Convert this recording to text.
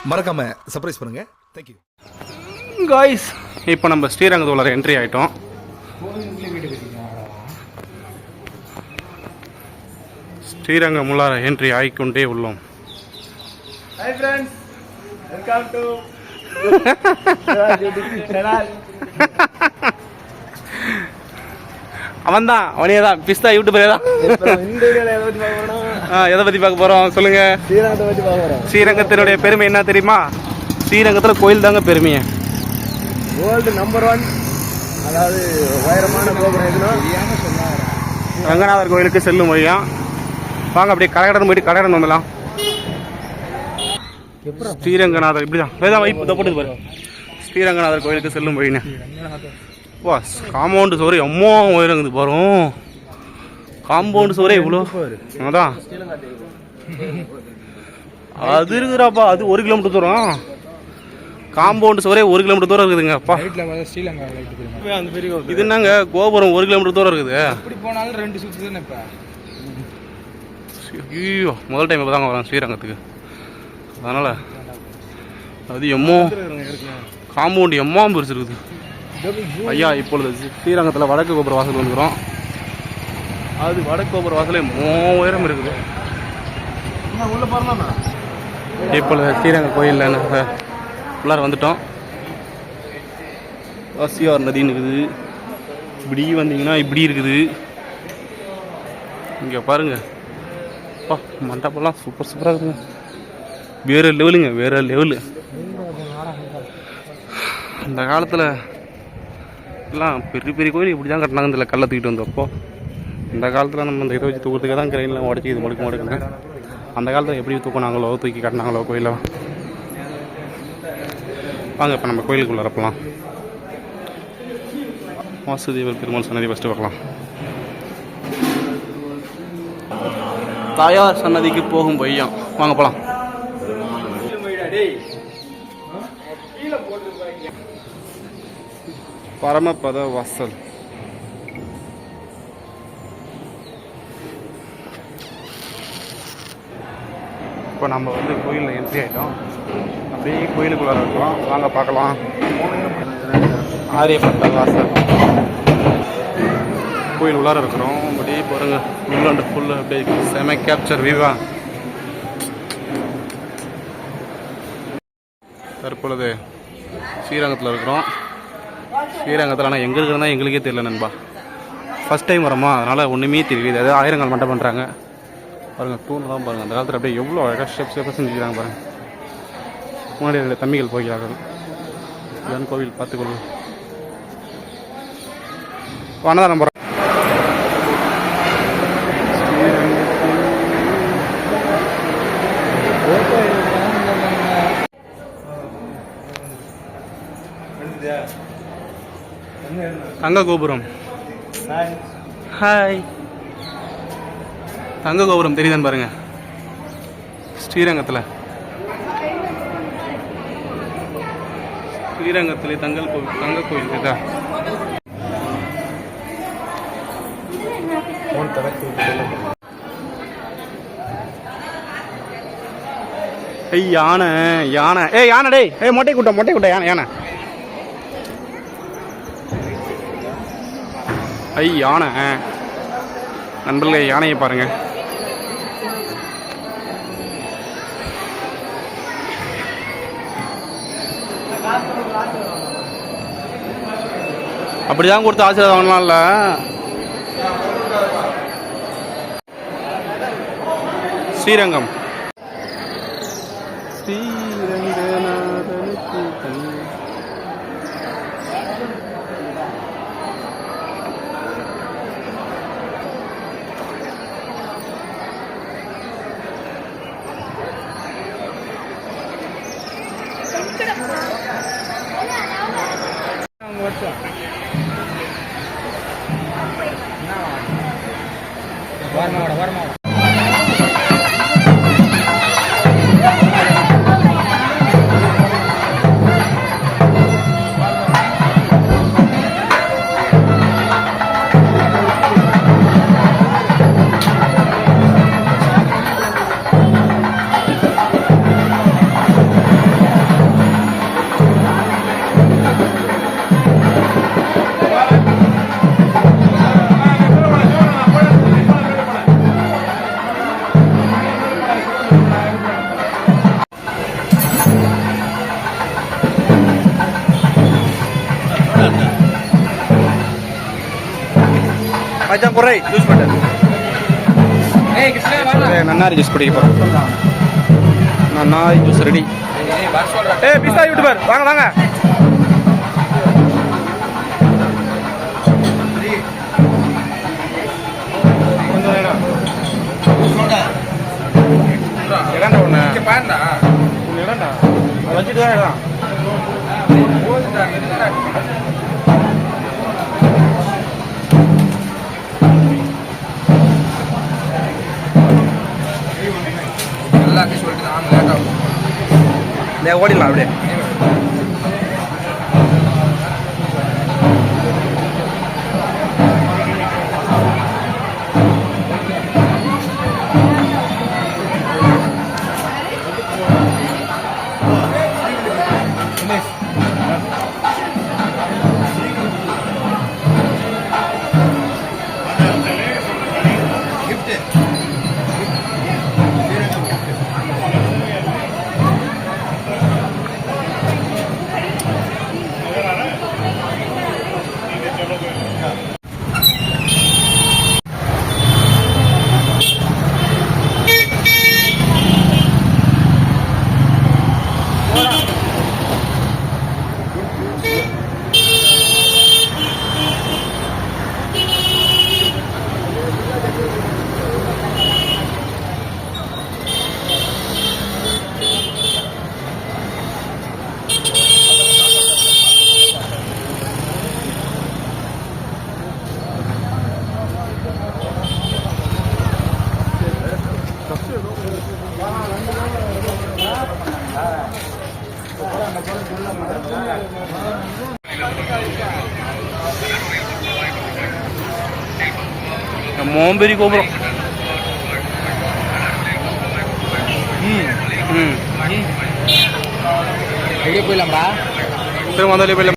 மறக்காம சர்ப்ரைஸ் பண்ணுங்க. Thank you guys. இப்போ நம்ம ஸ்ரீரங்கத்தோட என்ட்ரி ஆகிட்டோம். ஸ்ரீரங்கம் உள்ளார என்ட்ரி ஆகிக்கொண்டே உள்ளோம். Hi friends, welcome to அவன் தான் அவனே தான் பிஸ்தா யூடியூபரே தான். எதை பற்றி பார்க்க போகிறோம் சொல்லுங்க. ஸ்ரீரங்கத்தினுடைய பெருமை என்ன தெரியுமா? ஸ்ரீரங்கத்தில் கோயில் தாங்க பெருமையை. வேர்ல்டு நம்பர் 1, அதாவது உயரமான கோபுரம் எதுனா ரங்கநாதர் கோயிலுக்கு செல்லும் வழியா. வாங்க அப்படியே கடைக்கடன் போயிட்டு கடைக்கடன் வந்துடலாம். ஸ்ரீரங்கநாதர் இப்படிதான் வேதா வைப்பு போட்டு பாரு. ஸ்ரீரங்கநாதர் கோயிலுக்கு செல்லும் வழின்னு வா. காம்பவுண்டு சோறு எம்மோ உயரங்குது பாரும். காம்பவுண்டு சோறே இவ்வளோ அதான் அது இருக்குறாப்பா. அது 1 கிலோமீட்டர் தூரம். காம்பவுண்டு சோறே 1 கிலோமீட்டர் தூரம் இருக்குதுங்க அப்பா. இது என்னங்க கோபுரம் 1 கிலோமீட்டர் தூரம் இருக்குது. போனாலும் 2 சுத்து தானே. இப்போ ஐயோ முதல் டைம் இப்போ தாங்க வரேன் ஸ்ரீரங்கத்துக்கு. அதனால் அது எம்மோ காம்பவுண்டு எம்மா பெருசு இருக்குது ஐயா. இப்பொழுது ஸ்ரீரங்கத்தில் வடக்கு கோபுர வாசல் வந்துக்கிறோம். அது வடக்கு கோபுர வாசலே உயரம் இருக்குது. உள்ள போறலாமா? இப்பொழுது ஸ்ரீரங்க கோயிலில் உள்ளார வந்துட்டோம். வாசியார் நதின்னு இருக்குது. இப்படி வந்தீங்கன்னா இப்படி இருக்குது. இங்கே பாருங்கள் அப்பா, மண்டபம்லாம் சூப்பர் சூப்பராக இருக்குங்க. வேறு லெவலுங்க, வேறு லெவலு. அந்த காலத்தில் எல்லாம் பெரிய பெரிய கோயில் இப்படி தான் கட்டினாங்க. இதில் கல்லை தூக்கிட்டு வந்தப்போ இந்த காலத்தில் நம்ம இந்த இதை வச்சு தூக்கிறதுக்காக தான் கிரைனில் உடச்சி இது முடுக்குங்க. அந்த காலத்தில் எப்படி தூக்கினாங்களோ தூக்கி கட்டினாங்களோ கோயிலை. வாங்க இப்போ நம்ம கோயிலுக்குள்ளே வரப்பலாம். வாசுதேவர் பெருமாள் சன்னதி ஃபஸ்ட்டு வரலாம். தாயார் சன்னதிக்கு போகும் பையன் வாங்க போகலாம். பரமபத வாசல். இப்போ நம்ம வந்து கோயிலில் என்ட்ரி ஆகிட்டோம். அப்படியே கோயிலுக்குள்ளே இருக்கலாம். வாங்க பார்க்கலாம். ஆரியப்பட்ட வாசல் கோயில் உள்ளார இருக்கிறோம். அப்படியே பாருங்க ஃபுல் அண்ட் ஃபுல் அப்படியே செம கேப்சர் வியூவா. தற்பொழுது ஸ்ரீரங்கத்தில் இருக்கிறோம். ஸ்ரீரங்கத்தில் ஆனால் எங்கே இருக்கிறதா எங்களுக்கே தெரியல நண்பா. ஃபஸ்ட் டைம் வரோமா, அதனால் ஒன்றுமே தெரியுது. அது ஆயிரங்கால் மண்டபம் பண்ணுறாங்க பாருங்கள். தூணெல்லாம் பாருங்கள். அந்த காலத்தில் அப்படியே எவ்வளோ அழகாக ஷேப்பாக செஞ்சுக்கிறாங்க பாருங்கள். முன்னாடி தம்பிகள் போகிறார்கள். இதுதான் கோவில் பார்த்துக்கொள்ளும். வனதான் நம்புகிறோம். தங்க கோபுரம். ஹாய். தங்க கோபுரம் தெரியுதான்னு பாருங்க. ஸ்ரீரங்கத்தில் தங்க கோயில் இருக்குதா? யானை யானை யானை டே மொட்டை கூட்டம் யானை. யானை நண்பர்களே, யானையை பாருங்க. அப்படிதான் கொடுத்து ஆசீர்வாதம் வாங்கலாம்ல. ஸ்ரீரங்கம் ஸ்ரீரங்கநாதனுக்கு வரமாட மச்சான் குறை ஜூஸ் போட்டு ஏய் கிருஷ்ணா வாடா. நன்னாரி ஜூஸ் குடிக்க போகிறோம். நன்னாரி ஜூஸ் ரெடி. ஏய் வர சொல்றா. ஏய் பிஸ்தா யூடியூபர் வாங்க வாங்க. கொஞ்சம் வேணும். இடம்டா ஒன்று இங்க பாருடா. ஒன்று இடம்டா அதை வச்சுட்டு தான் இடம். போதுடா நிறுத்துடா. எல்லாத்தையும் சொல்லிட்டு நான் லேட் ஆகும். ஓடிடலாம் அப்படியே. மோம்பேரி கோபுரம். வெளியே போயிடலாம்டா. திரும்ப வந்தாலே போயிடலாம்.